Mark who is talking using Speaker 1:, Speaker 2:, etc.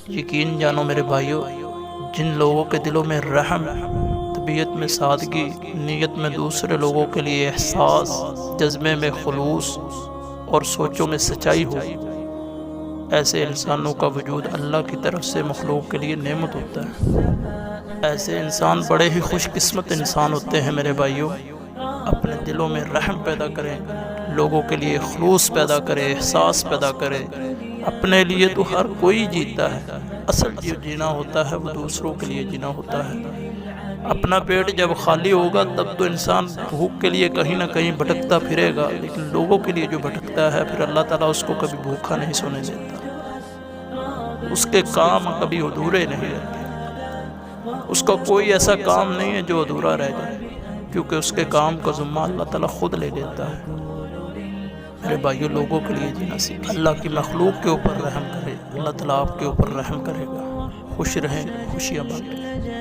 Speaker 1: یقین جانو میرے بھائیوں، جن لوگوں کے دلوں میں رحم، طبیعت میں سادگی، نیت میں دوسرے لوگوں کے لیے احساس، جذبے میں خلوص اور سوچوں میں سچائی ہو، ایسے انسانوں کا وجود اللہ کی طرف سے مخلوق کے لیے نعمت ہوتا ہے۔ ایسے انسان بڑے ہی خوش قسمت انسان ہوتے ہیں میرے بھائیوں۔ اپنے دلوں میں رحم پیدا کریں، لوگوں کے لیے خلوص پیدا کرے، احساس پیدا کرے۔ اپنے لیے تو ہر کوئی جیتا ہے، اصل جو جینا ہوتا ہے وہ دوسروں کے لیے جینا ہوتا ہے۔ اپنا پیٹ جب خالی ہوگا تب تو انسان بھوک کے لیے کہیں نہ کہیں بھٹکتا پھرے گا، لیکن لوگوں کے لیے جو بھٹکتا ہے پھر اللہ تعالیٰ اس کو کبھی بھوکا نہیں سونے دیتا، اس کے کام کبھی ادھورے نہیں رہتے، اس کا کوئی ایسا کام نہیں ہے جو ادھورا رہ جائے، کیونکہ اس کے کام کا ذمہ اللہ تعالیٰ خود لے لیتا ہے۔ میرے بھائیوں، لوگوں کے لیے جینا سیکھیں، اللہ کی مخلوق کے اوپر رحم کرے، اللہ تعالیٰ آپ کے اوپر رحم کرے گا۔ خوش رہیں، خوشیاں بانٹیں۔